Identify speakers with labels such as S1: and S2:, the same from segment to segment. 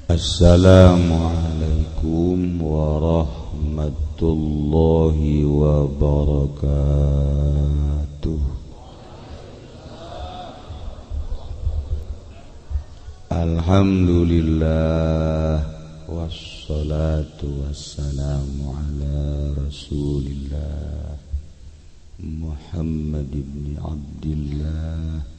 S1: Assalamualaikum warahmatullahi wabarakatuh. Alhamdulillah wassalatu wassalamu ala Rasulillah Muhammad ibn Abdillah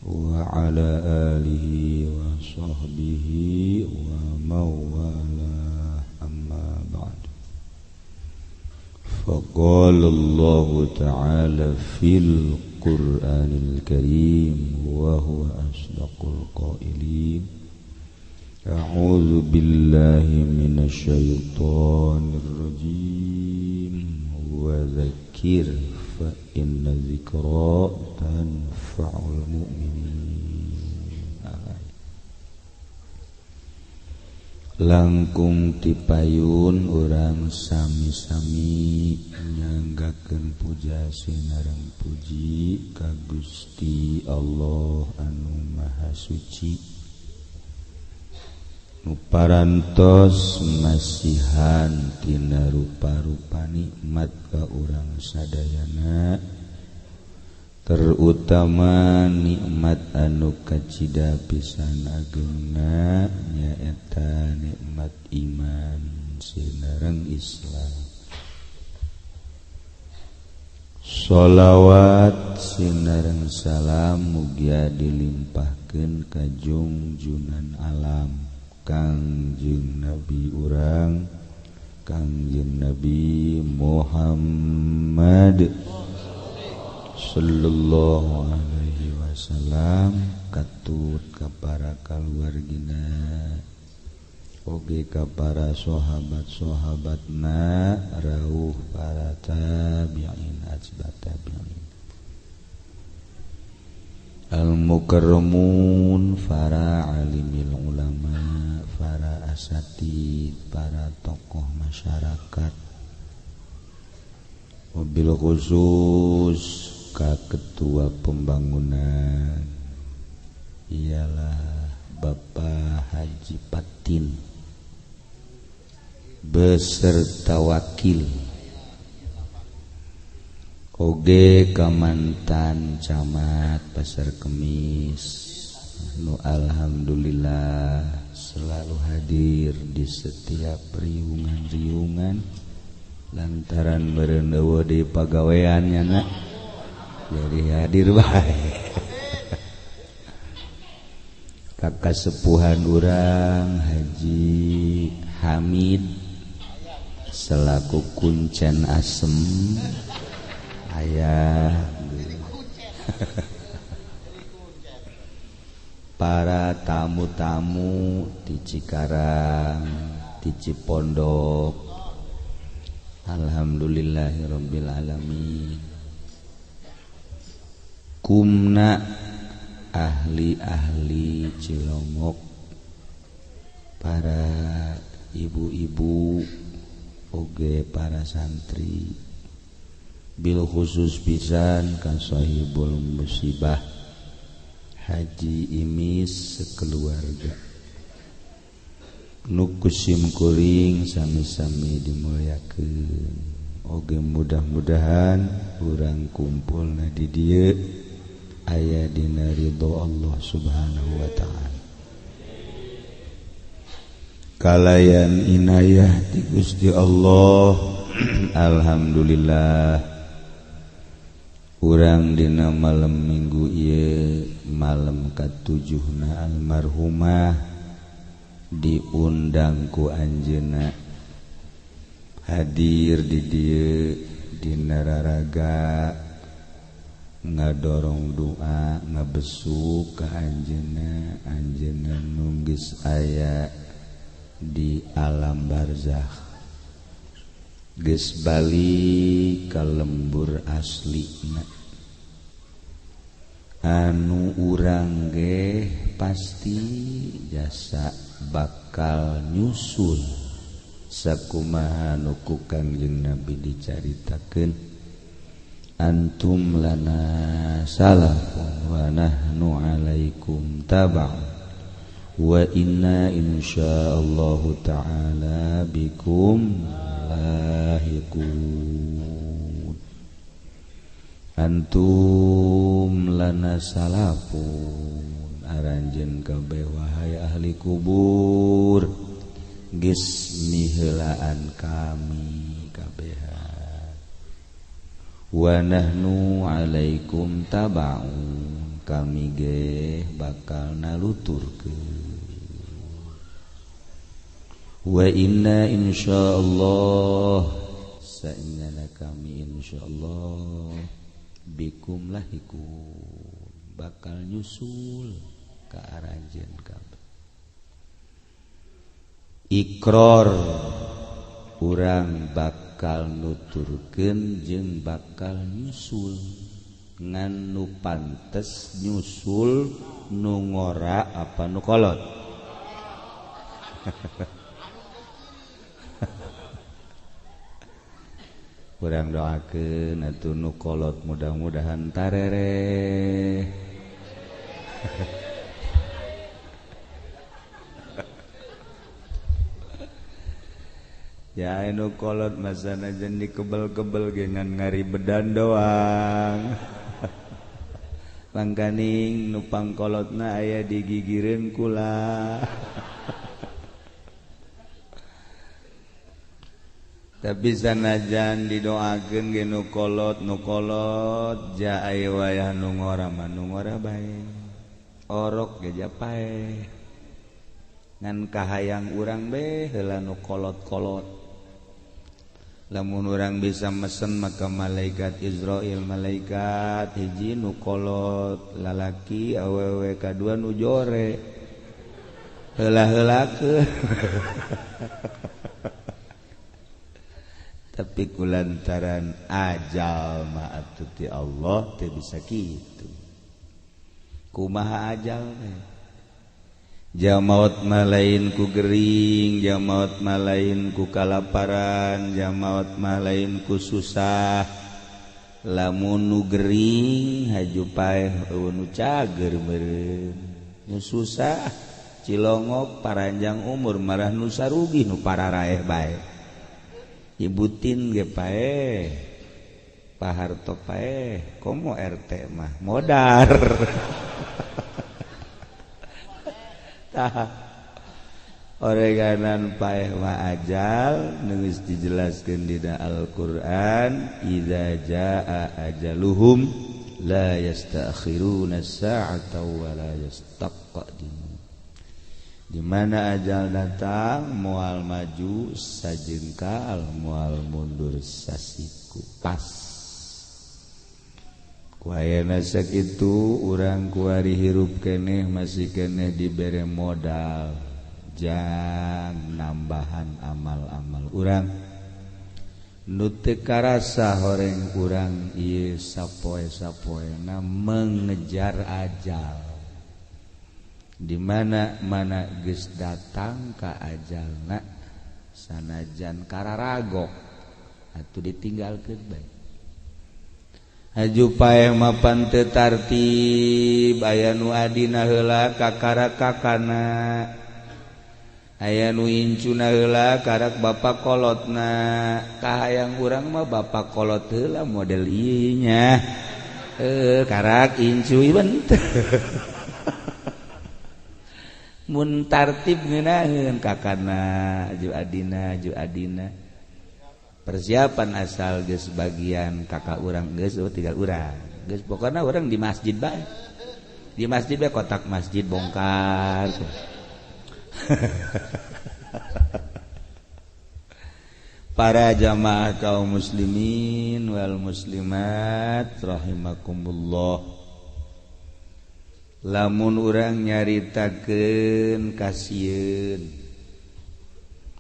S1: wa ala alihi wa sahbihi wa mawala amma ba'du. Faqala Allah ta'ala fil Qur'anil Karim wa huwa asdaqul qailin. A'udzu billahi minasy syaithanir rajim. Wa dzakir fa inna dzikra tanfa'ul mu'minin. Langkung tipayun urang sami-sami nyanggakeun puja sinareng puji ka Gusti Allah anu Maha Suci, nu parantos masihan tina rupa-rupa nikmat ka urang sadayana, terutama nikmat anu kacida pisan ageuna nyaeta nikmat iman sinareng Islam. Sholawat sinareng salam mugia dilimpahkeun ka junjunan alam Kangjeng Nabi urang Kangjeng Nabi Muhammad sallallahu alaihi wasallam, katut ka para kaluargina oge ka para sahabat-sahabatna, rawuh para tabi'in atba tabi'in, al-mukarramun para alimil ulama, para asatid, para tokoh masyarakat, mobil khusus ka ketua pembangunan ialah Bapak Haji Patin beserta wakil, oge ka mantan camat Pasar Kemis nu alhamdulillah selalu hadir di setiap riungan-riungan lantaran meureun eueuh di pagaweannya na. Jadi hadir bae. Kakak sepuhan urang Haji Hamid selaku kuncen asem aya. Para tamu-tamu di Cikarang, di Cipondok, alhamdulillahirabbil alamin. Kumna ahli-ahli Cilongok, para ibu-ibu oge para santri, bil khusus pisan ka sahibul musibah Haji Imis sekeluarga, nu kusim kuring sami-sami dimulyakeun, oge mudah-mudahan urang kumpulna di dieu aya dina ridho Allah subhanahu wa ta'ala. Kalayan inayah ti Gusti Allah alhamdulillah urang dina malam minggu ieu malam katujuhna almarhumah diundang ku anjeunna hadir di dieu dina raraga ngadorong doa ngabesuk ka anjeunna, anjeunna nu geus aya di alam barzakh, geus balik ka lembur aslina, anu urang ge pasti jasa bakal nyusul sakumaha nu ku Kangjeng Nabi dicaritakeun. Antum lana salafun wa nahnu alaikum taba'un wa inna insyaallahu ta'ala bikum lahiqun. Antum lana salafun aranjeun kabeh wahai ahli kubur geus miheulaan kami kabehan. Wa nahnu alaikum tabaun kami ge bakal naluturkeun. Wa inna insyaallah saingana kami insyaallah bikum lahikun bakal nyusul ka aranjeun kabeh. Iqrar urang bakal nuturkeun jeung bakal nyusul ngan nu pantes nyusul nu ngora apa nu kolot. Urang doakeun atuh nu kolot mudah-mudahan tarere. Ya anu kolot masana jan dikebel-kebel ge ngan ngaribedan doang. Pangkaning nu pangkolotna aya di gigireun kula. Tapi sanajan didoakeun ge nu kolot ja aya wayah nu ngora mah nu ngora bae. Orok ge japae. Ngan kahayang urang be heula nu kolot-kolot. Lamun urang bisa mesen maka malaikat Israil malaikat hiji nu kolot lalaki awewe kadua nu jore. Heula-heulakeun. Tapi kulantaran ajal mah atuh ti Allah teu bisa kitu. Kumaha ajal teh? Jam maut mah lain ku gering, jam maut mah lain ku kalaparan, jam maut mah lain ku susah. Lamun nu gering haju paeh nu cager meureun. Nu susah cilongok paranjang umur marah nu sarugi nu pararaeh bae. Ibutin ge pae Pak Harto pae komo RT mah modar. Tah oreganan pae mah ajal geus dijelaskeun dina Al-Qur'an idza jaa ajaluhum la yasta'khiruna sa'ata wa la yastaqdimun. Di mana ajal datang moal maju sajengkal moal mundur sasiku pas. Ku ayeuna sakitu urang kuari hirup keneh masih keneh dibere modal jang nambahan amal-amal urang nu teu karasa horeng urang ieu sapoe-sapoena mengejar ajal. Di mana geus datang ka ajalna sanajan kararagok atuh ditinggalkeun bae. Haju paeh mapan teu tartib aya nu adina heula kakara-kakana. Aya nu incuna heula karak bapa kolotna. Kahayang urang mah bapa kolot heula model ieu nya. Karak incuy benteu. Mun tartib ngeunaheun kakana aju adina persiapan asal geus bagian kakak urang geus tinggal urang geus pokona urang di masjid bae kotak masjid bongkar. Para jamaah kaum muslimin wal muslimat rahimakumullah. Lamun urang nyaritakeun kasieun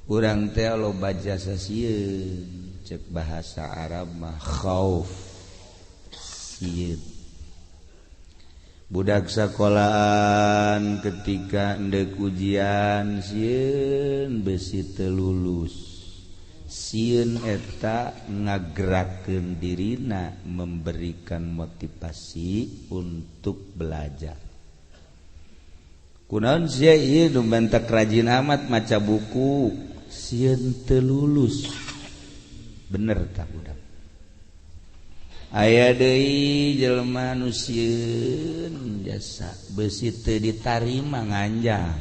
S1: urang teh loba jasa sieun cek bahasa Arab mah khauf sieun. Budak sakolahan ketika endek ujian sieun besi teu lulus sieun eta ngagerakeun dirina memberikan motivasi untuk belajar. kunaon sia ieu nu bantak rajin amat maca buku sieun teu lulus bener tak budak aya deui jelema nu sieun jasa besi teu ditarima nganjang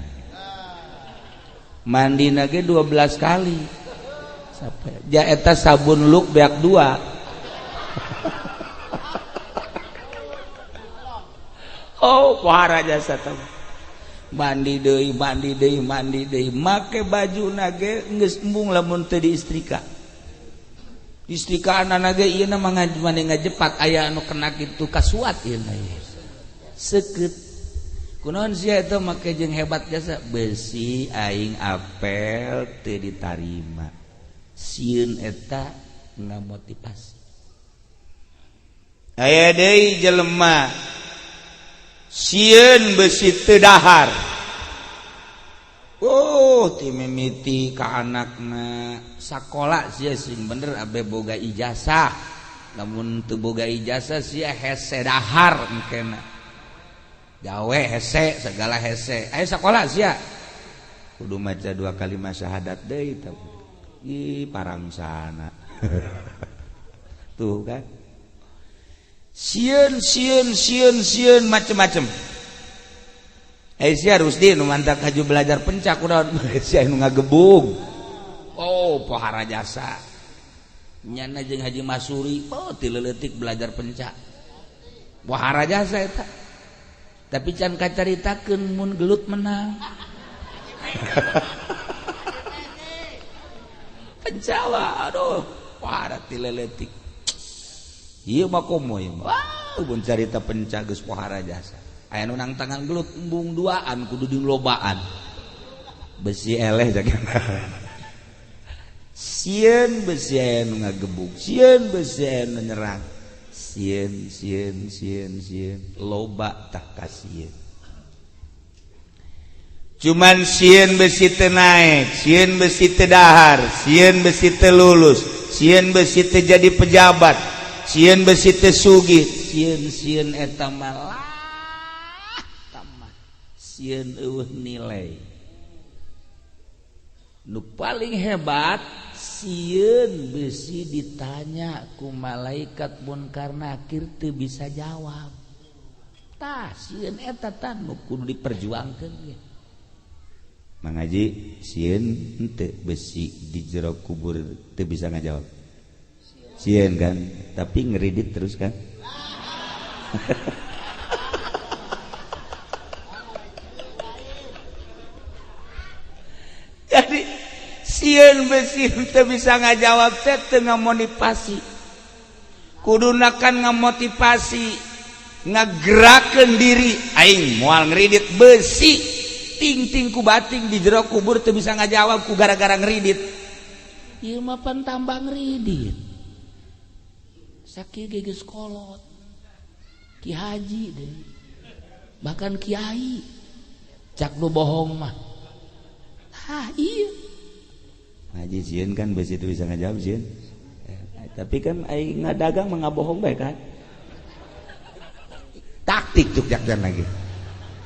S1: mandina ge 12 kali sampai ja eta sabun luk beak 2 oh pohara jasa teh mandi deui make bajuna ge geus embung lamun teu diistrika istrikaanna ge ieu na mah ngajepat aya anu kena kitu kasuat ieu na seukeut kunaon sia eta make jeung hebat jasa besi aing apel teu ditarima sieun eta ngamotivasi aya deui jelema sieun besi teu dahar ti mimiti ka anakna sakola sia sing bener abe boga ijazah lamun teu boga ijazah sia hese dahar engkena gawe hese segala hese aya sakola sia kudu maca 2 kalimat syahadat deui ih parangsana tuh kan sieun macem-macem sia Rusdi nu mantak haju belajar pencak kunaon sia nu ngagebung oh pohara jasa nyana jeung Haji Masuri ti leutik belajar pencak pohara jasa eta tapi can kacaritakeun mun gelut menang pencawa aduh pohara ti leutik ieu mah komo ieu mah mun carita pencak geus pohara jasa aya nu nang tangan gelut embung 2an kudu dilobaan besi eleh jagana sieun besi aya nu ngagebuk sieun besi aya nu nyerang sieun loba tah kasieun cuman sieun besi teu naek sieun besi teu dahar sieun besi teu lulus sieun besi teu jadi pejabat sieun besi teu sugih sieun eta mah sieun eueuh nilai nu paling hebat sieun besi ditanya ku malaikat munkar nakir teu bisa jawab tah sieun eta tah nu kudu diperjuangkeun ge Mang Haji sieun henteu besi di jero kubur teu bisa ngajawab sieun kan tapi ngeridit terus kan jadi sieun besi teu bisa ngajawab teh teu ngamotivasi kuduna kan ngamotivasi ngagerakeun diri aing moal ngridit besi ting-ting ku bating di jero kubur teu bisa ngajawab ku gara-gara ngridit ieu mah pan tambah ngridit sakieu geus kolot Ki Haji deh bahkan kiai cak nu bohong mah iya Haji sieun kan besi itu bisa ngajawab sieun tapi kan aing ngadagang mah ngabohong bae kan taktik cuk jakdan lagi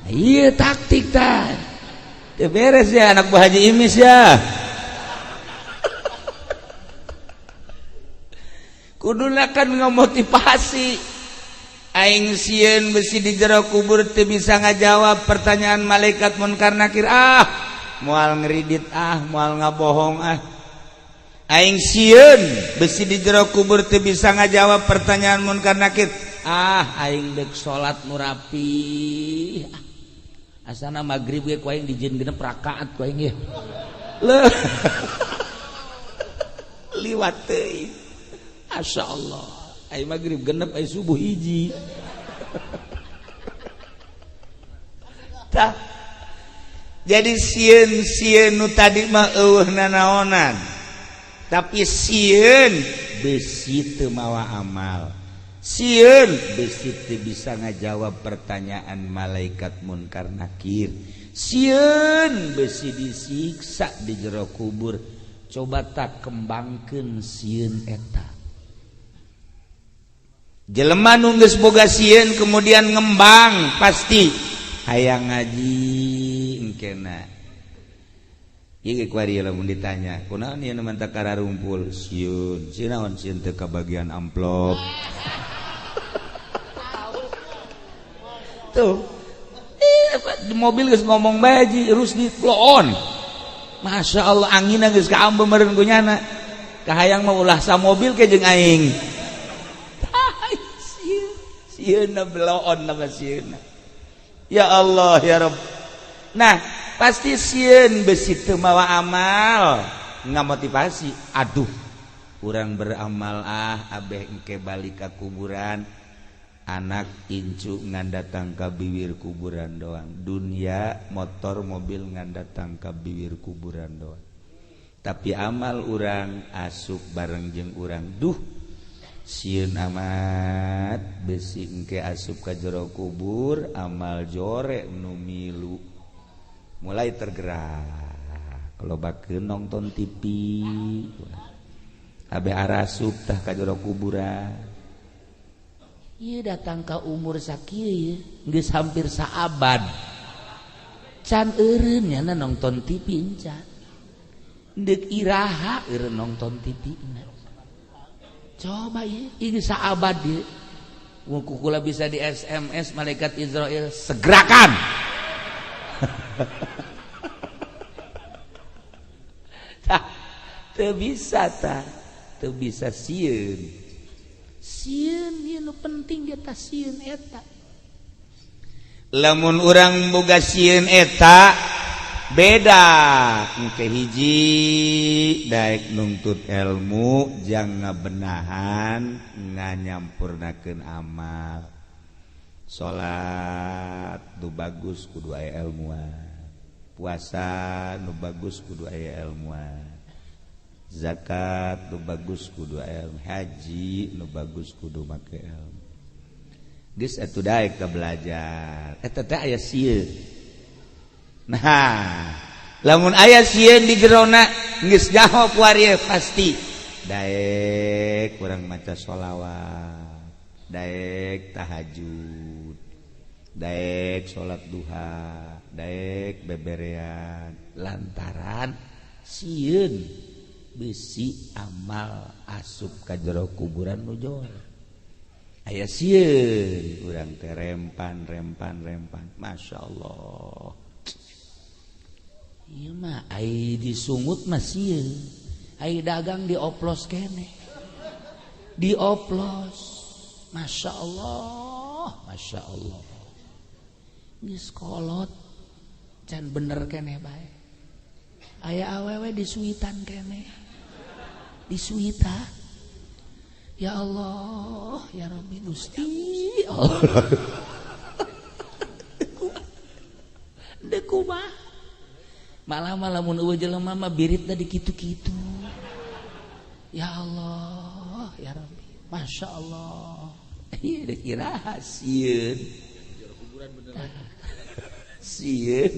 S1: iya taktik tah teu beres ya anak Bu Haji Imis ya kuduna kan ngamotivasi aing sieun besi di jero kubur teu bisa ngajawab pertanyaan malaikat munkar nakir moal ngeridit moal ngabohong aing sieun besi di jero kubur teu bisa ngajawab pertanyaan munkar nakir aing dek salat nu rapi asana magrib ge ku aing dijieun genep rakaat ku aing ge liwat teuing masyaallah aing magrib genep aing subuh hiji tah jadi sieun nu tadi mah eueuh nanaonan tapi sieun besi teu mawa amal sieun besi teu bisa ngajawab pertanyaan malaikat munkar nakir sieun besi disiksa di jero kubur coba tak kembangkeun sieun eta jelema nu geus boga sieun kemudian ngembang pasti hayang ngaji engkena ieu ku ari lamun ditanya kunaon ieu mah teu kararumpul sieun naon sieun teu kabagian amplop tuh di mobil geus ngomong bae ji Rusdi loon Masya Allah angin geus kaambeum meureun ku nyana kahayang mah ulah sa mobil ke jeung aing sieun beloon nama sieun ya Allah ya Rabb. Nah pasti sieun besi teu mawa amal ngamotivasi aduh urang beramal abeh engke balik ka kuburan anak incu ngandatang ka bibir kuburan doang dunia motor mobil ngandatang ka bibir kuburan doang tapi amal urang asup bareng jeung urang duh sieun amat besi engke asup ka jero kubur amal jore nu milu mulai tergerak lobakeun nonton TV abe arasup tah ka jero kuburan ieu datang ka umur sakieu geus hampir saabad can eureun nya nonton TV encan deuk iraha eureun nonton TV na coba ya ini saabad ya kukula bisa di SMS malaikat Israel segerakan teu bisa sieun ieu penting di atas sieun eta lamun urang boga sieun eta beda engke hiji daek nuntut ilmu jang ngabenahan nganyampurnakeun amal salat nu bagus kudu aya ilmuan puasa nu bagus kudu aya ilmuan zakat nu bagus kudu aya ilmu haji nu bagus kudu make ilmu geus atuh daek ka belajar eta teh aya sieun. Nah, lamun aya sieun di jerona geus nyaho ku ari pasti daek urang maca sholawat, daek tahajud, daek salat duha, daek beberean lantaran sieun bisi amal asup ka jero kuburan nu jor. Aya sieun urang teh rempan masyaallah. Ieu mah ai disungut mah sieun. Ai dagang dioplos kene. Dioplos. Masya Allah. Geus kolot. Can bener kene bae. Aya awewe disuitan kene. Disuita. Ya Allah, ya Rabbi Gusti. Allah. Deku mah malah mun eueuh jelema mah biritna di kitu-kitu. Ya Allah, ya Rabbi. Masya Allah. Ieu deuk iraha sieun. Sieun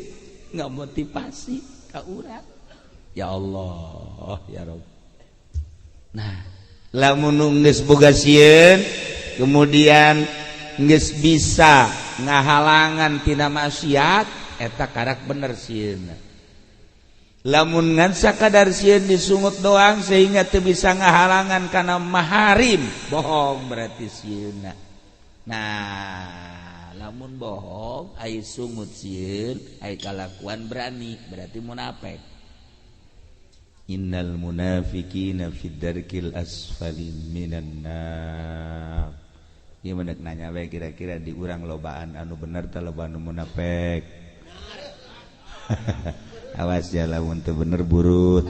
S1: ngamotivasi ka urang. Ya Allah, ya Rabbi. Nah, lamun geus boga sieun kemudian geus bisa ngahalangan tina maksiat eta karak bener sieunna. Lamun ngan sakadar sieun disungut doang sehingga teu bisa ngahalangan kana maharim bohong berarti sieunna. Nah lamun bohong ai sungut sieun ai kalakuan berani berarti munafik. Innal munafiqina fid darkil asfali minan nar. Ieu meuneuh nanya bae kira-kira di urang lobaan anu bener teh lobaan anu munafik. Awas ya lamun teu bener burut.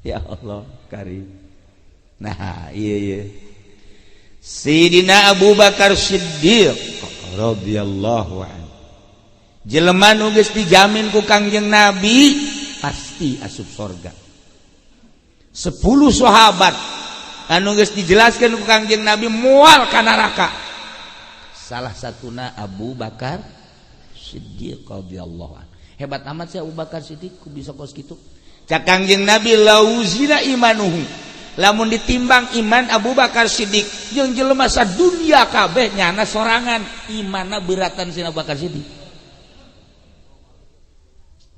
S1: Ya Allah karim. Nah iya Sayyidina Abu Bakar Siddiq radhiyallahu anhu jelema nu geus dijamin ku Kangjeng Nabi pasti asup surga. 10 sahabat anu geus dijelaskeun ku Kangjeng Nabi moal ka neraka. Salah satuna Abu Bakar Siddiq radhiyallahu anhu. Hebat amat sih Abu Bakar Siddiq ku bisa kos kitu. Cak Kangjeng Nabi lauzina imanuhu
S2: lamun ditimbang iman Abu Bakar Siddiq jeung jelema sadunya kabeh nyana sorangan imanna beuratan si Abu Bakar Siddiq.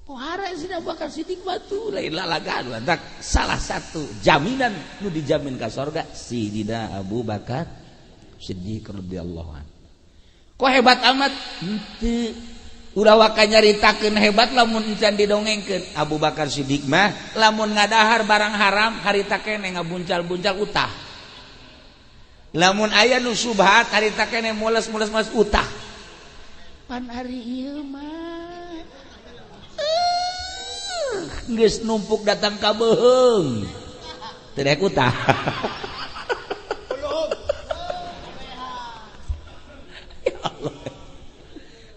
S2: Pohara si Abu Bakar Siddiq batu lain lalagaan tak salah satu jaminan nu dijamin ka surga Sidina Abu Bakar Siddiq radhiyallahu anhu. Kok hebat amat? Henteu. Udah waka nyaritakeun hebat lamun encan didongengkeun. Abu Bakar Siddiq mah lamun ngadahar barang haram harita keneh ngabuncal-buncal utah. Lamun aya nu subhat harita keneh mules-mules mas utah. Pan ari ieu mah geus numpuk datang ka beuheung. Teu daek utah. Ya Allah.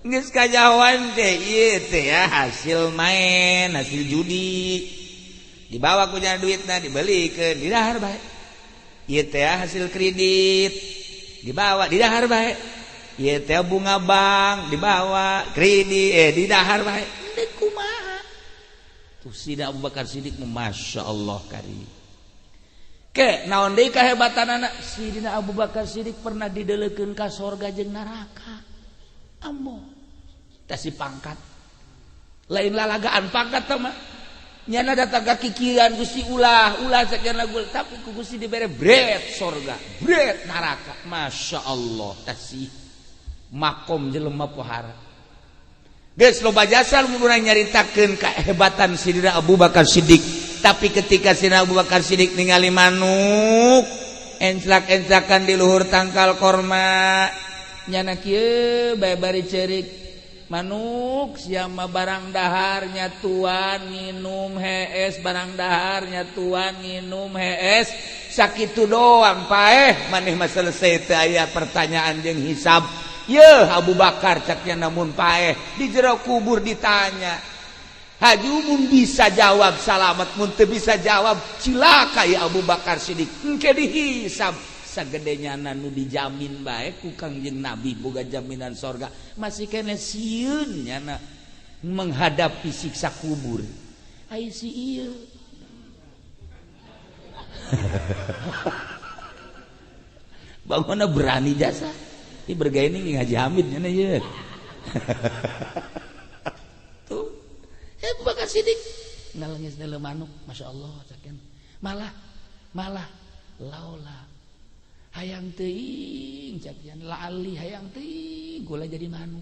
S2: Geus kajawan teh ieu teh ya hasil main, hasil judi. Dibawa ku nya duitna dibelikeun, didahar bae. Ieu teh hasil kredit. Dibawa didahar bae. Ieu teh bunga bank, dibawa kredit didahar bae. Deuk kumaha? Tuh Sidina Abu Bakar Siddiq masyaallah karim. Ke naon deui kahebatanana? Sidina Abu Bakar Siddiq pernah dideulekeun ka surga jeung neraka. Ammo tasi pangkat lain lalagaan pangkat mah nyana datang ka kikiran Gusti ulah sakjana gul tapi ku Gusti dibere bret surga bret neraka masyaallah tasi makom jelema pohara geus loba jasa mun urang nyaritakeun kahebatan Sidina Abu Bakar Siddiq tapi ketika Sidina Abu Bakar Siddiq ningali manuk enclak-enclakan di luhur tangkal korma nyana kieu bae bari ceurik manuk siama barang dahar nyatuan nginum hees barang dahar nyatuan nginum hees sakitu doang paeh maneh mah selesai teu aya pertanyaan jeung hisab yeuh Abu Bakar caknya namun paeh di jero kubur ditanya haju mun bisa jawab salamet mun teu bisa jawab cilaka ya Abu Bakar Siddiq engke dihisab sagedenya nu dijamin bae ku Kangjeng Nabi boga jaminan sorga masih kene sieun nyana menghadapi siksa kubur ai si ieu bangona berani jasa ieu bergaya ini ngaji Hamid nyana ieu tuh Abu Bakar Siddiq ngalengis dalam manuk masyaallah cakeun malah laula hayang teuing cakian lali hayang teuing gula jadi manuk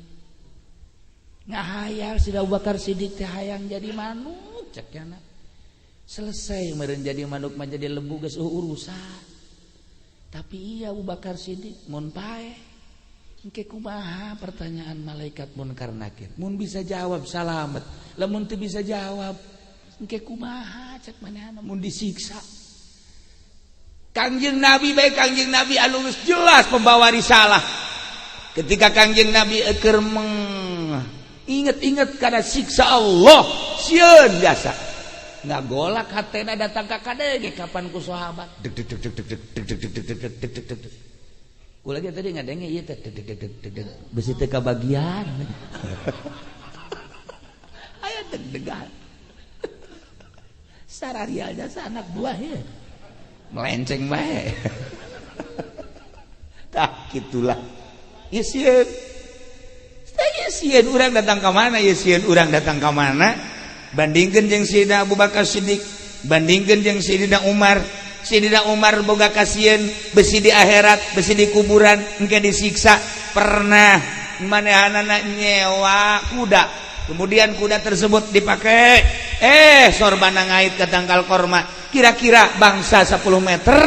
S2: ngahayal si Abu Bakar Siddiq teh hayang jadi manuk cakiana selesai meureun jadi manuk mah jadi lembu geus urusan tapi iya Abu Bakar Siddiq mun paeh engke kumaha pertanyaan malaikat munkar nakir mun bisa jawab salamet lamun teu bisa jawab engke kumaha cek manehna mun disiksa Kangjeng Nabi baik Kangjeng Nabi anu geus jelas pembawa risalah. Ketika Kangjeng Nabi keur inget-inget kana siksa Allah, sieun biasa. Ngagolak hatena datang ka kadege kapan ku sahabat. Deg deg deg deg deg deg deg deg deg deg deg. Kula ge tadi ngadenge ieu teh deg deg deg deg deg. Besi teh kabagian. Aya deg-degan. Sararialnya anak buah ya. Melenceng bae. Tah gitulah. Ieu sieun. Tanya sieun urang datang ka mana? Ieu sieun urang datang ka mana? Bandingkeun jeung Sidina Abu Bakar Siddiq, bandingkeun jeung Sidina Umar. Sidina Umar boga kasieun besi di akhirat, besi di kuburan engke disiksa. Pernah manehanana nyewa kuda. Kemudian kuda tersebut dipakai sorbana ngait ke tangkal korma. Kira-kira bangsa 10 meter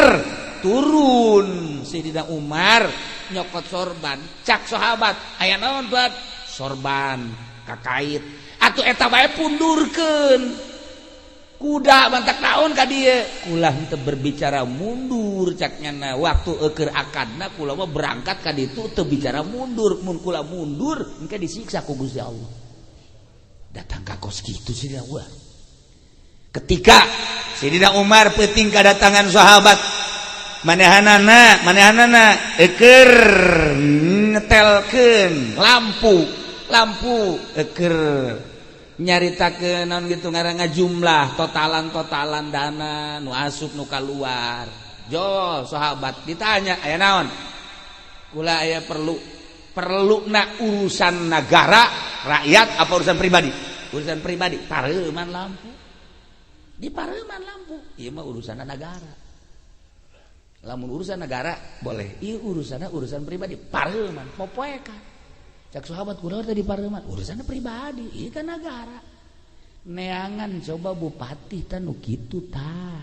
S2: turun Sidina Umar nyokot sorban cak sahabat aya naon buat sorban kakait atuh eta bae pundurkeun kuda mantak naon ka dieu ulah teu berbicara mundur caknya waktu keur akadna kula mah berangkat ka ditu teu bicara mundur mun kula mundur engke disiksa ku Gusti Allah datang ka kos kitu Sidina Umar ketika Sidina Umar peuting kedatangan sahabat manehanana keur netelkeun lampu keur nyaritakeun naon gitu ngaranna jumlah totalan dana nu asup nu kaluar. Jo sahabat ditanya aya naon? Kula aya perluna urusan negara, rakyat apa urusan pribadi? Urusan pribadi, pareuman lampu. Di pareuman lampu. Ieu mah urusan negara. Lamun urusan negara boleh, ieu urusan pribadi, pareuman popoekan. Cak sahabat kunaon teh di pareuman, urusanna pribadi, ieu kan negara. Neangan coba bupati teh nu kitu tah.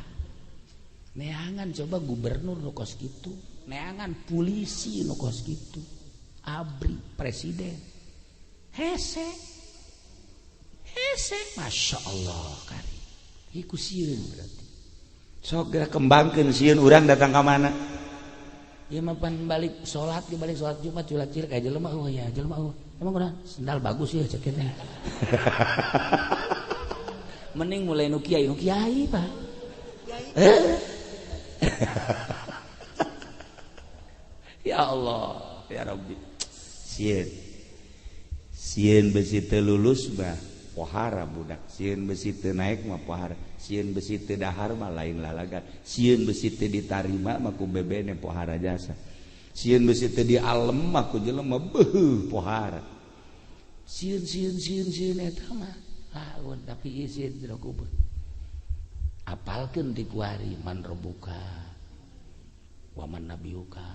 S2: Neangan coba gubernur nu kos kitu. Neangan polisi nu kos kitu. Abri presiden. Hese. Masya Allah kari. Iku sieun berarti. Sok geura kembangkeun sieun urang datang ka mana? Ya mapan balik sholat Jumat culak-cilik aja jelema ya jelema emang kunaon sendal bagus ya cek teh. Mending mulai nu kiai Pak. Ya Allah ya Rabbi. Sieun besi teu lulus mah pohara budak. Sieun besi teu naik mah pohara. Sieun besi teu dahar mah lain lalagan. Sieun besi teu ditarima mah ku bebene pohara jasa. Sieun besi teu dialem mah ku jelema beuh pohara. Sieun eta mah lawan tapi ieu sieun teu kubeuh. Apalkeun ti kuari man robuka wa man nabiyuka.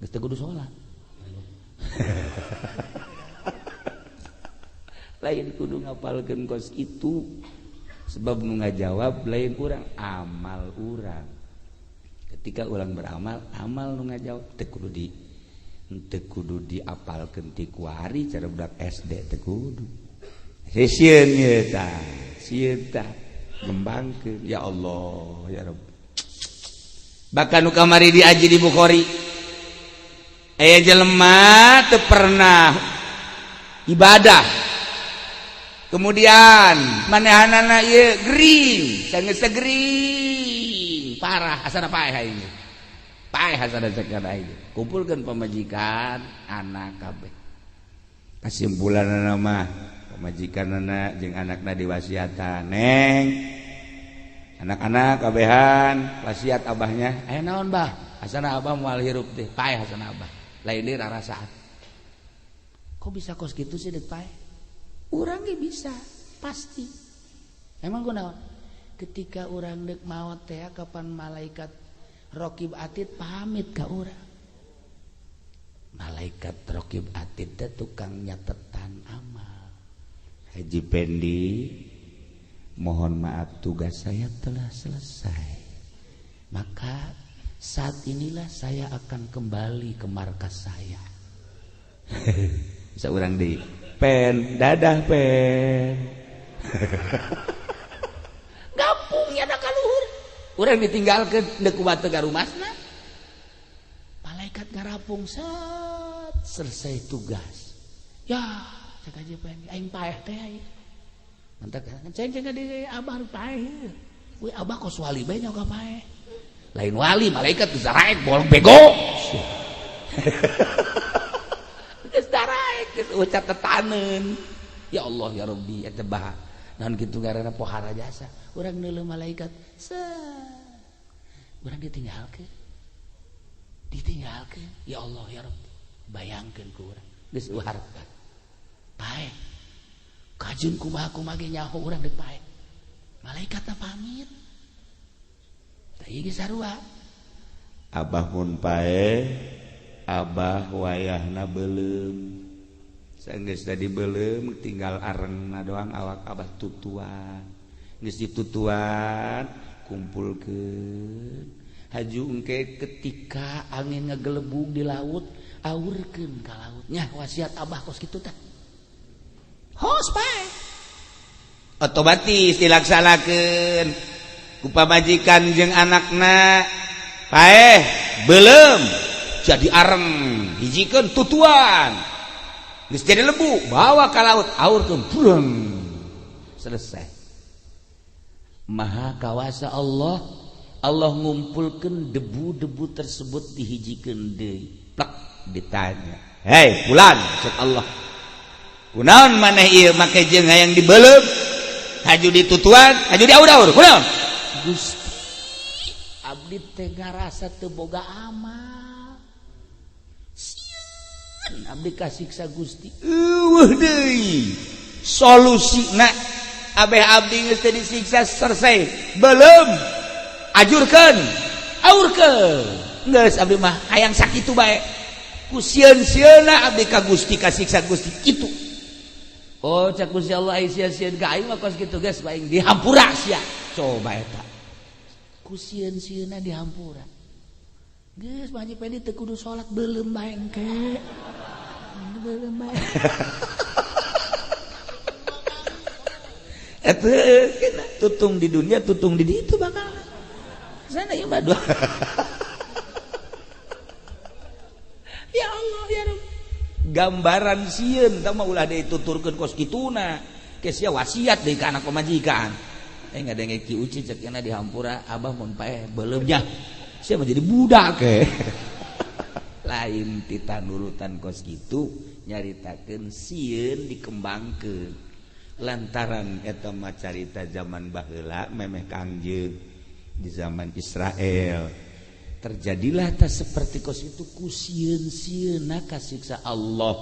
S2: Geus teu kudu salat. Lain kudu ngapalkeun kos itu. Sebab nu ngajawab lain urang amal urang. Ketika urang beramal, amal nu ngajawab teu kudu diapalkeun ti kuari cara budak SD teu kudu. Sieun ye tah, sieun tah ngembangkeun ya Allah ya Rabb. Bahkan nu kamari diaji di Bukhari. Aya jelema teu pernah ibadah. Kemudian manehanana ieu gering, sageus gering, parah asana paeh aing. Paeh asana sakana aing. Kumpulkeun pamajikan anak kabeh. Kasimpulanna mah pamajikanna jeung anakna diwasiatan, Neng. Anak-anak kabehan wasiat abahnya, aya naon Bah? Asana abah moal hirup teh, paeh asana abah. Lain deui rarasaan. Kok bisa kos kitu sih dek paeh? Urang ge bisa, pasti. Emang kunaon? Ketika urang dek maot teh kapan malaikat Raqib Atid pamit ka urang. Malaikat Raqib Atid teh tukang nyatetan amal. Haji Pendi, mohon maaf tugas saya telah selesai. Maka saat inilah saya akan kembali ke markas saya. Bisa urang deui. Pen, dadah pen. Gampungnya ada kaluhur. Urang ditinggalkeun deuk ku batu garumasna. Malaikat ngarapung set selesai tugas. Ya, cek aja pen. Aing paeh teh aing. Mantap kan? Ceng di abah paeh. We abah kos wali bae nyoga paeh. Lain wali malaikat bisa raek bolong bego. Ucap tetanen ya Allah ya Rabbi eta bah naon kitu ngaranna pohara jasa urang neuleuh malaikat urang ditinggalkeun ya Allah ya Rabbi bayangkeun ku urang geus uharep pae kajeun kumaha ge nyaho urang deuk pae malaikatna pamit tah ieu ge sarua abah mun pae abah wayahna beulem geus tadi beuleum tinggal arengna doang awak abah tutuan. Geus ditutuan kumpulkeun. Haju engke ketika angin ngagelebug di laut, aurkeun ka laut. Nya wasiat abah kos kitu teh. Hos pae. Otomatis dilaksanakeun ku pamajikan jeung anakna. Pae beuleum jadi areng hijikeun tutuan. Geus jadi lebu, bawa ka laut, aurkeun pureung. Selesai. Maha kawasa Allah, Allah ngumpulkeun debu-debu tersebut dihijikeun deui. Plek ditanya. Hei, fulan, cek Allah. Kunaon maneh ieu make jeung hayang dibeuleum? haju ditutuan haju diaur-aur kunaon Gusti abdi teh ngarasa teu boga amal sieun abdi kasiksa Gusti eueuh deui solusina abeh abdi geus teu disiksa selesai belum ajurkeun aurkeun geus abdi mah hayang sakitu bae ku sieun-sieunna abdi ka Gusti kasiksa Gusti kitu oh cak Gusti Allah ai sia-sieun ka aing mah kos kitu geus bae dihampura sia coba eta ku sieun-sieunna dihampura geus mah pedi teu kudu salat belum bae engke belum bae eta tutung di dunia tutung di ditu bakal sana ieu mah ya Allah ya Rabb gambaran sieun tah mah ulah deui tuturkeun kos kituna ke sia wasiat deui ka anak pamajikan ngadenge Ki Uci cek cenah dihampura abah mun paeh beuleumnya sia mah jadi budak ke lain ti tanurutan kos kitu nyaritakeun sieun dikembangkeun lantaran eta mah carita zaman baheula memeh Kangjeng di zaman Israel terjadilah tak seperti kos itu ku sieun-sieunna kasiksa Allah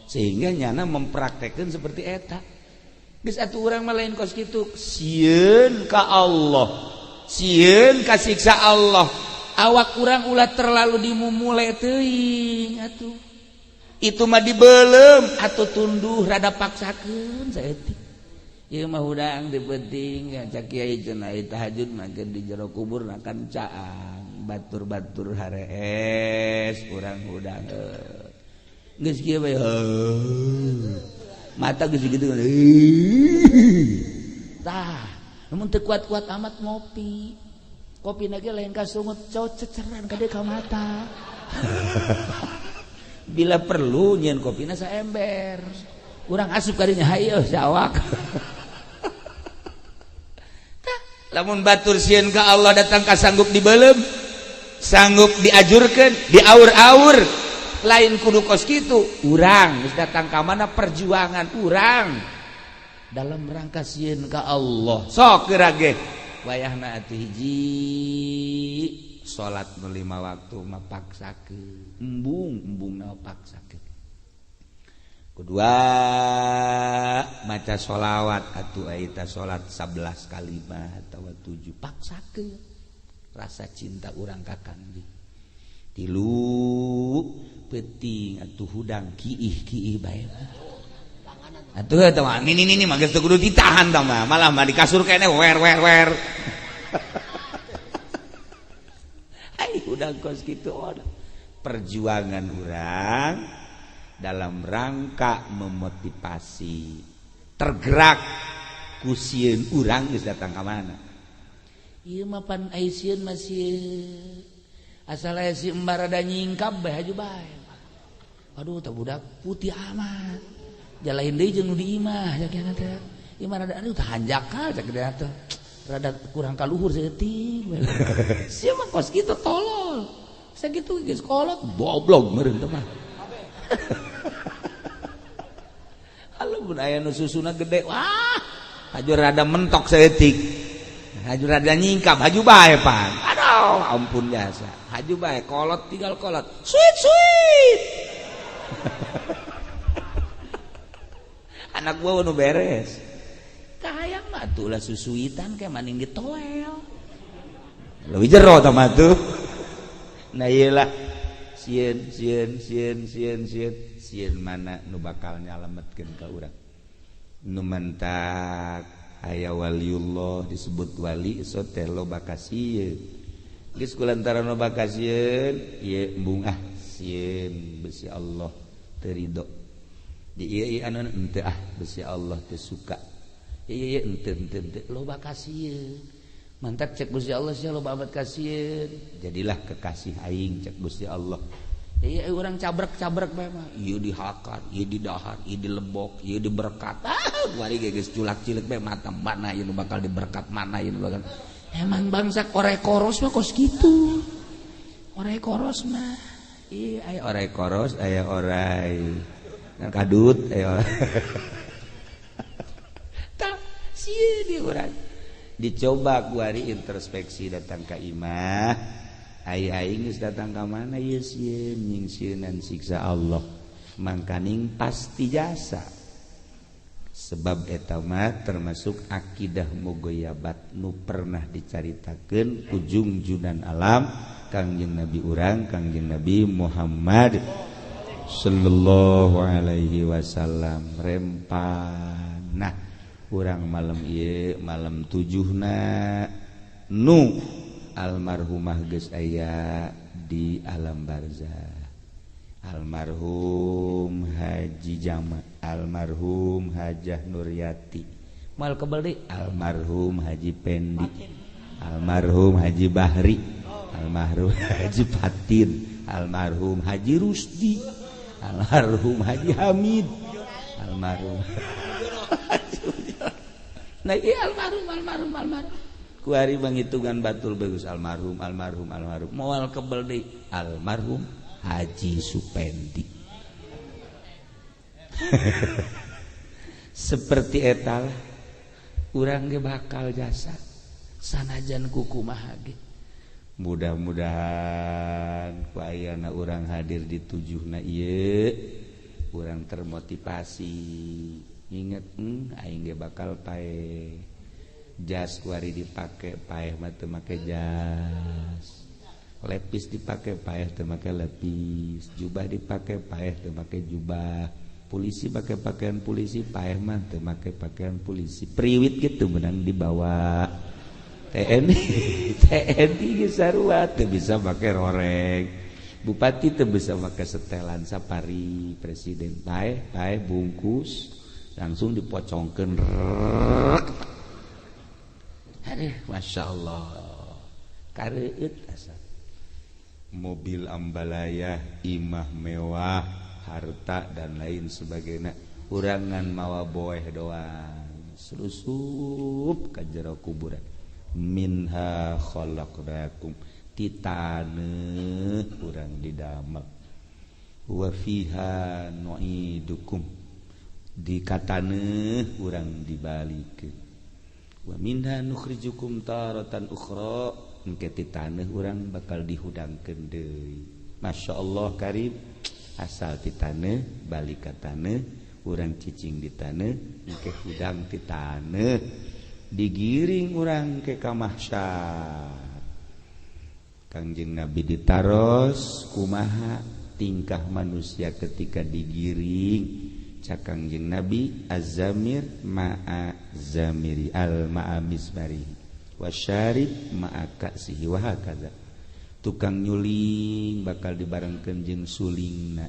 S2: sehingga nyana mempraktekkan seperti eta geus atuh urang mah lain kos kitu sieun ka Allah sieun kasiksa Allah awak urang ulah terlalu dimumule teuing atuh itu mah dibeulem atuh tunduh rada paksakeun saeutik ieu mah hudang dipenting cak kiai cenah tahajud mah di jero kubur akan caang batur-batur harees urang hudang geus kieu bae mata geus kitu tah namun teu kuat-kuat amat ngopi kopina ge lain ka sungut ceceran ka dieu ka mata bila perlu nyeun kopina saember urang asup ka dinya hayu sawak tah lamun batur sieun ka Allah datang ka sanggup dibeulem sanggup diajurkeun diaur-aur lain kudu kos kitu urang geus datang ka mana perjuangan urang dalam rangka sieun ka Allah sok geura ge wayahna atuh hiji salat nu 5 waktu mah paksakeun embung-embungna paksakeun kedua maca sholawat atuh aita salat 11 kali mah atawa 7 paksakeun rasa cinta urang ka Kangjeng tilu penting atuh hudang kiih bae atuh eta mah ini mah geus teu kudu ditahan tah mah malah mah di kasur kene wer ai hudang kos kitu perjuangan urang dalam rangka memotivasi tergerak ku sieun urang geus datang ka mana ieu mah pan ai sieun masih asal aya si embar rada nyingkap bae haju bae aduh tah budak putih amat jalain deui jeung nu di imah cak nya teh imah rada aduh tah hanjaka cak dia teh rada kurang kaluhur saeutik sia mah kos kitu tolol sakitu geus kolot goblok meureun teh mah halo mun aya nu susuna gede wah haju rada mentok saeutik haju rada nyingkap haju bae pan aduh ampun jasa haju bae kolot tinggal kolot sweet anak gua nu beres kahayang mah tuh lah susuitan kayak maning ditoel leuwih jero tah mah tuh nah ieu lah sieun mana nu bakal nyalametkeun ka urang nu mentak aya waliullah disebut wali sote loba kasieun geus kulantaran loba kasieun ieu embung sieun besi Allah teu ridho di ieu anu henteu besi Allah teu suka ieu henteu loba kasieun mantap cek Gusti Allah sia loba amat kasieun jadilah kekasih aing cek Gusti Allah iya urang cabrek bae mah ieu dihakan ieu didahar ieu dilebok ieu diberkat kuari geus culak-cilik bae mata mana ieu nu bakal diberkat mana ieu nu bakal emang bangsa orek koros mah kos kitu orek koros mah iya aya orek koros aya orek kadut aya
S1: dicoba kuari introspeksi datang ke imah aing geus datang ka mana ieu sieun nyingsieunan siksa Allah mangkaning pasti jasa sebab eta mah termasuk akidah mugoyabat nu pernah dicaritakeun ku junjunan alam Kangjeng Nabi urang Kangjeng Nabi Muhammad sallallahu alaihi wasallam rempana urang malam ieu malam 7na nu almarhumah geus aya di alam barzah almarhum Haji Jama almarhum Hajah Nuryati mal kebal deui almarhum Haji Pendi almarhum Haji Bahri almarhum Haji Fatin almarhum Haji Rusdi almarhum Haji Hamid almarhum nah iya almarhum kuari menghitungan batul bagus almarhum moal kebel deui almarhum Haji Supendi seperti eta urang ge bakal jasa sanajan kukumaha ge mudah-mudahan ku ayeuna urang hadir di 7na ieu urang termotivasi inget aing ge bakal pae jas kuari dipake paeh mah teu make jas lepis dipake paeh teu make lepis jubah dipake paeh teu make jubah polisi pakai pakaian polisi paeh mah teu make pakaian polisi priwit gitu menang dibawa TNI ge sarua teu bisa make roreng bupati teu bisa make setelan sapari presiden paeh bungkus langsung dipocongkeun aduh masyaallah kareueut asa mobil ambalaya imah mewah harta dan lain sebagainya urangan mawa boeh doang selusup ka jero kuburan minha khalaqnakum titane urang didamel wa fiha nu'idukum di katane urang dibalikeun wa minha nukhrijukum taratan ukhra engke ti taneuh urang bakal dihudangkeun deui masyaallah karim asal ti taneuh balik ka taneuh urang cicing di taneuh engke hudang ti taneuh digiring urang ke ka mahsyar Kangjeng Nabi ditaros kumaha tingkah manusia ketika digiring Kangjeng Nabi az-zamir ma'a zamiri al-ma'a misbari wasyarib ma'a ka'sihi wa hakaza tukang nyuling bakal dibarengkeun jeung sulingna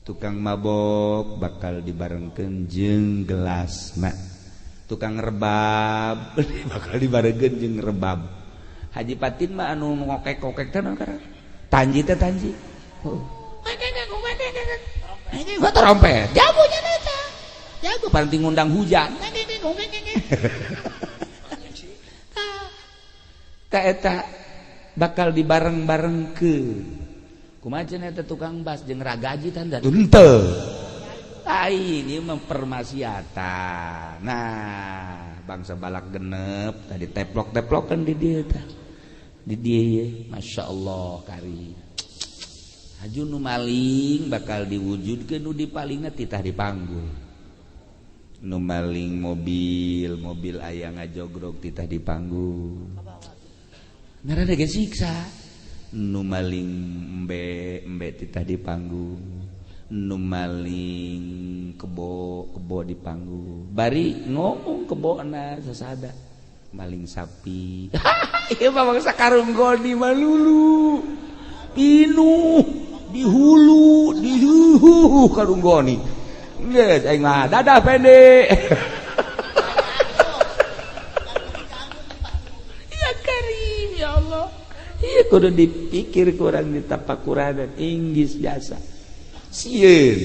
S1: tukang mabok bakal dibarengkeun jeung gelasna tukang rebab bakal dibarengkeun jeung rebab Haji Patin mah anu ngokek-ngokek teh naon karang tanji teh tanji ini gua trompet jagonya eta jago paling ngundang hujan ka eta bakal dibareng-barengkeun kumaha cenah eta tukang bas jeung ragaji tanda henteu ini mempermaksiatan nah bangsa balak genep tadi teplok-teplokan di dieu tah di dieu masyaallah kari haju nu maling bakal diwujudkeun nu dipalingna titah dipanggul nu maling mobil aya ngajogrog titah dipanggul ngaranna ge siksa nu maling embe titah dipanggul nu maling kebo dipanggul bari ngomong kebona sasada maling sapi ieu mah bangsa karung goni malulu pinuh dihulu dihuhu karung goni geus aing mah dadah pende ya karim ya Allah ieu kudu dipikir kurang ditapakuranan inggis jasa sieun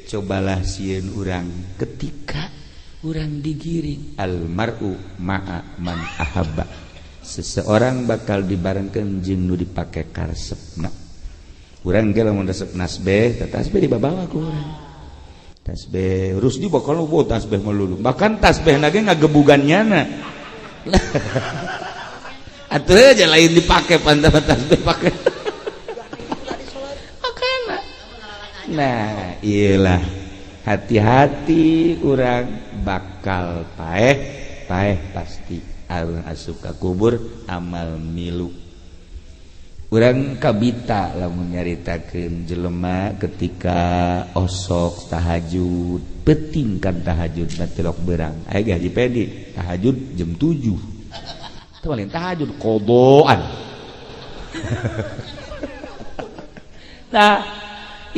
S1: cobalah sieun urang ketika urang digiring almar'u ma'a man ahabba seseorang bakal dibarengkeun jeung nu dipake karesepna urang ge lamun resep nasbeh tasbih dibabawa ku urang tasbih Rusdi bakal bawa tasbih melulu bahkan tasbih lagi ngagebugannya na atuh aja lain dipakai pantah tasbih pakai makana nah iyalah hati-hati orang bakal paeh pasti asup ka kubur amal milu urang kabita lamun nyaritakeun jelema ketika osok tahajud penting kan tahajud batilok berang aya Haji Pedi tahajud jam 7 teu paling tahajud qodoan nah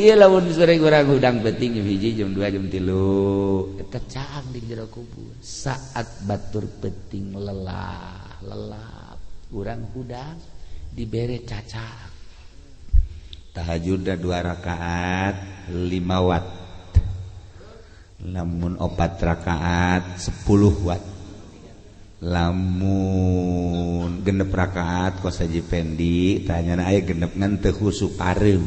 S1: ieu lamun sering urang hudang penting jam 1 jam 2 jam 3 eta caang di jero kubur saat batur penting lelap urang hudang dibere cacak tahajud 2 rakaat 5 watt lamun 4 rakaat 10 watt lamun genep rakaat kos Haji Pendi tanyana aya genep ngan teu khusuk pareum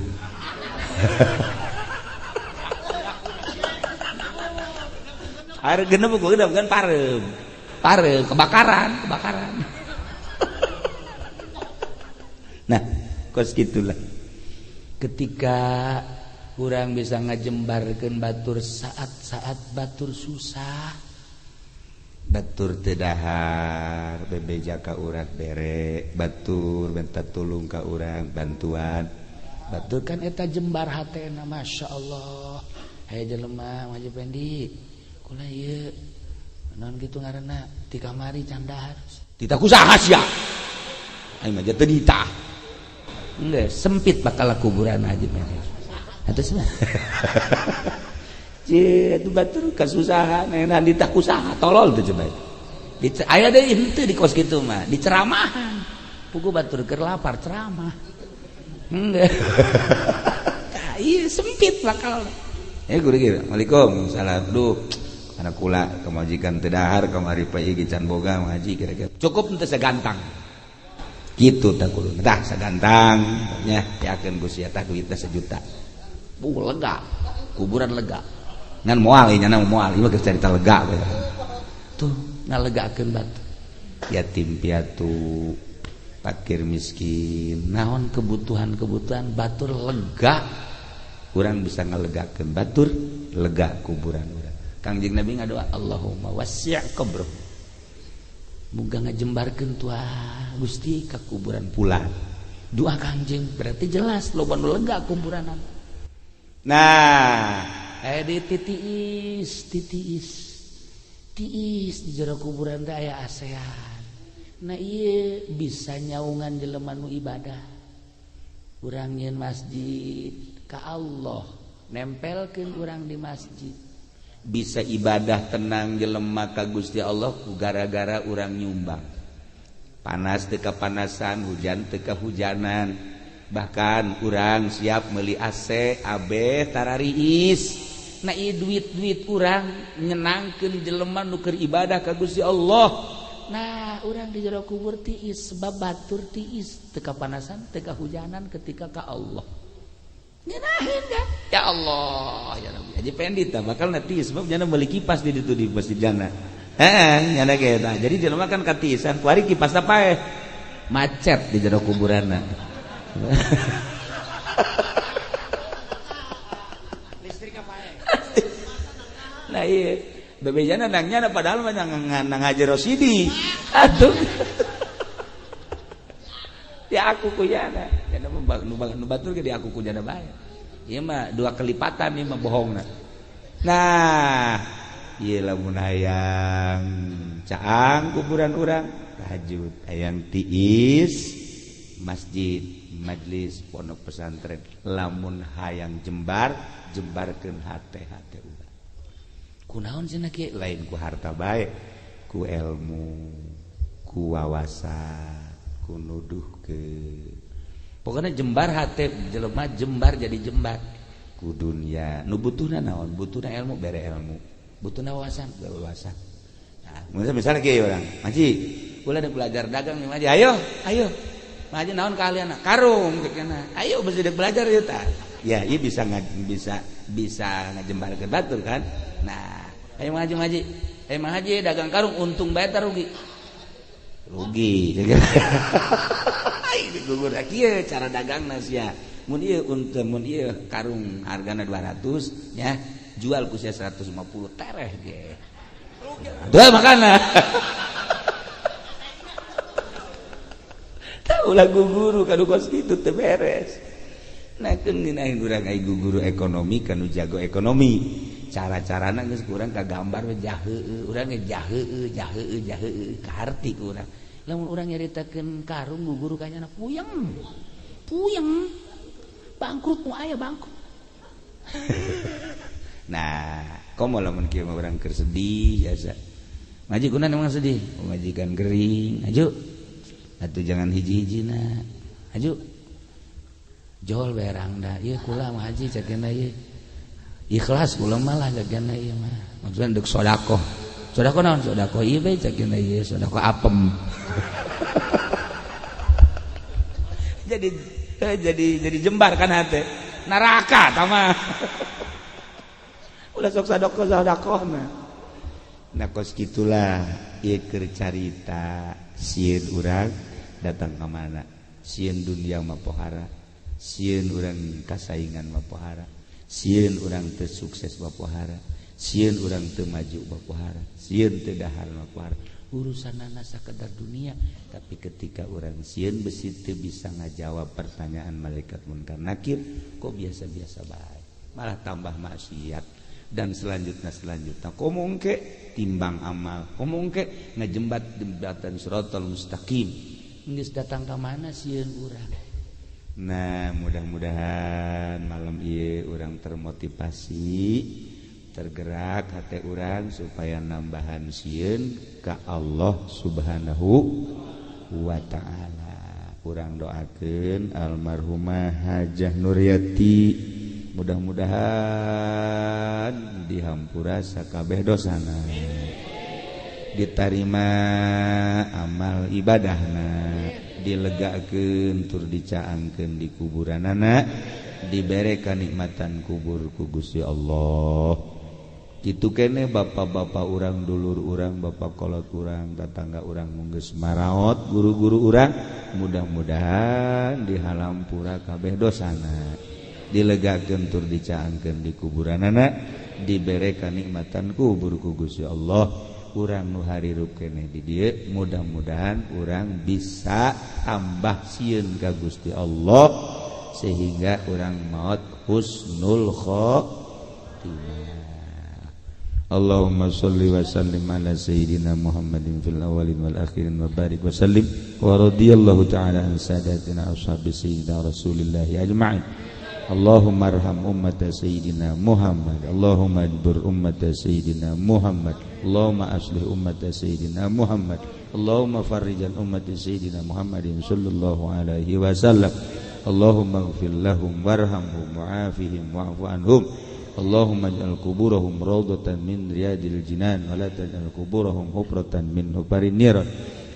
S1: are genep kan pareum kebakaran nah kos gitulah ketika kurang bisa ngajembarkeun batur saat batur susah batur teu dahar bebeja ka urang bere batur minta tulung ka urang bantuan batur kan eta jembar hatena masyaallah aya jelema Haji Pendi kula ieu naon kitu ngaranna ti kamari can dahar tita kusaha sia aing mah teu ditah enggak sempit bakal kuburan Haji Pendi atuh semua itu batur kasusahan enak ditah kusaha tolol tuh coba aya deui henteu di kos kitu mah diceramahan pugu batur keur lapar ceramah enggak iya sempit bakal guru gitu Assalamualaikum salam duh anak kula kemajikan teu dahar kamari pai can boga ngaji kira-kira cukup henteu sagantang gitu tah kudu tah sagantang nya yakeun Gusti tah duitna 1 juta lega kuburan lega ngan moal nya moal ieu geus carita lega tuh ngalegakeun batu yatim piatu fakir miskin naon kebutuhan batur lega urang bisa ngalegakeun batur lega kuburan urang Kangjeng Nabi ngadoa Allahumma wasi' qabro muga ngajembarkeun tuah Gusti ka kuburan pula doa Kangjeng berarti jelas loba nu lega kuburan nah di tiis di jero kuburan teh aya ASEAN nah ieu bisa nyaungan jelema nu ibadah urang nyeun masjid ka Allah nempelkeun urang di masjid bisa ibadah tenang jelema ka Gusti Allah ku gara-gara urang nyumbang panas teu kapanasan hujan teu kahujanan bahkan urang siap meuli AC AB tarariis nah ieu duit-duit urang nyenangkeun jelema nu keur ibadah ka Gusti Allah nah urang di jero kubur tiis sebab batur tiis teu kapanasan teu kahujanan ketika ka Allah nyenaheun kan ya Allah ya Rabbi Haji Pendi tah bakal tiis sebab jana meuli kipas di ditu di masjid jana nyana ge tah jadi jelema kan katiisan kuari kipas pae macet di jero kuburanna listrik apa ya? Nah iya, bebejana nangnya padahal mah nang Haji Rosidi. Aduh. Ya aku kujana, jana nu batur ge di aku kujana bae. Ieu mah 2 kelipatan ieu mah bohongna. Nah, ieu lamun hayang caang kuburan urang tahajud, hayang tiis masjid majlis pondok pesantren lamun hayang jembarkeun hate-hate urang kunaon cenah kieu lain ku harta bae ku ilmu ku wawasan ku nuduhkeun pokona jembar hate jelema jembar jadi jembar ku dunya nu butuhna naon butuhna ilmu bere ilmu butuhna wawasan bere wawasan nah misalnya kieu urang Maji kula ada belajar dagang nih Maji ayo Maji naon kalian karung tekena ayo besi dek belajar ieu tah
S2: Ya, iya bisa ngajembarkeun batur kan. Nah, ayo maju maji. Mah haji dagang karung untung bae ta rugi. Rugi. Ini gugur kieu cara dagangna sia. Mun ieu untung mun ieu karung hargana 200 nya jual ku sia 150 tereh ge. Tuh makana. Tah ulah guguru kanu kos kitu teu beres. Nah keun ngeunaheun urang aya guguru ekonomi kanu jago ekonomi. Cara-carana geus kurang kagambar we jaheueuh urang ge jaheueuh kaharti ku urang lamun urang nyaritakeun karung guguru kanyana puyeng bangkrut nu aya bangkrut. Nah komo lamun kieu mah urang keur sedih biasa ngaji kunaon emang sedih majikan gering aju atuh jangan hiji-hijina aju jol berang da ieu kula mah haji cakeuna ieu ikhlas ulah malah gagana ieu mah maksudna deuk sedekah naon sedekah ieu bae cakeuna ieu sedekah apem. jadi jembar kan hate neraka tah mah. Ulah sok sedekah mah. Nah kos kitulah ieu keur carita sieun urang datang ka mana sieun dunia mah pohara sieun urang kasaingan mah pohara sieun urang teu sukses bapohara sieun urang teu maju bapohara sieun teu dahar bapohara urusanna sakedar dunia tapi ketika urang sieun besi teu bisa ngajawab pertanyaan malaikat munkar nakir kok biasa-biasa bae malah tambah maksiat dan selanjutnya komong ke timbang amal komong ke ngajembat jembatan siratal mustaqim geus datang ka mana sieun urang. Nah mudah-mudahan malam ieu urang termotivasi tergerak hati urang supaya nambahan sieun ka Allah Subhanahu wa taala. Urang doakeun almarhumah Hajah Nuryati mudah-mudahan dihampura sakabeh dosana ditarima amal ibadahna dilegakeun tur dicaangkeun di kuburanana dibere kanikmatan kubur ku Gusti Allah kitu keneh bapak-bapak urang dulur urang bapak kolot urang tetangga urang nu geus maraot guru-guru urang mudah-mudahan dihalampura kabeh dosana dilegakeun tur dicaangkeun di kuburanana dibere kanikmatan kubur ku Gusti Allah. Urang nu harirup keneh di dieu mudah-mudahan urang bisa tambah sieun ka Gusti Allah sehingga urang maot husnul khotimah. Allahumma shalli wa sallim ala sayyidina Muhammadin fil awwalin wal akhirin wa barik wa sallim wa radhiyallahu ta'ala an sadatina ashabi sayyidina Rasulillah ajma'in. Allahumma arham ummata sayyidina Muhammad Allahumma ajbur ummata sayyidina Muhammad Allahumma aslih ummata sayyidina Muhammad Allahumma farrijan ummata sayyidina Muhammadin sallallahu alaihi wasallam Allahumma ighfir lahum warhamhum wa'afihim wa'fu anhum Allahumma ij'al kuburahum rawdatan min riyadil jinan wa la taj'al kuburahum hufratan min hufarin niran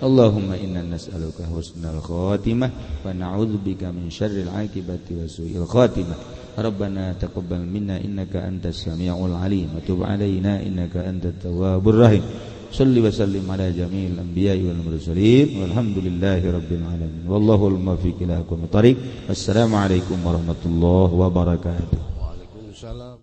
S2: Allahumma inna nas'aluka husnal khatimah wa na'udzubika min syarril 'aqibati wa su'il khatimah. Rabbana taqabbal minna innaka antas samiul 'alim wa tub 'alaina innaka antat tawwabur rahim. Shalli wa sallim ala jami'il anbiya'i wal mursalin walhamdulillahi rabbil alamin. Wallahu al-muwaffiq ila aqwamit thariq. Wassalamu alaikum warahmatullahi wabarakatuh. Waalaikumsalam.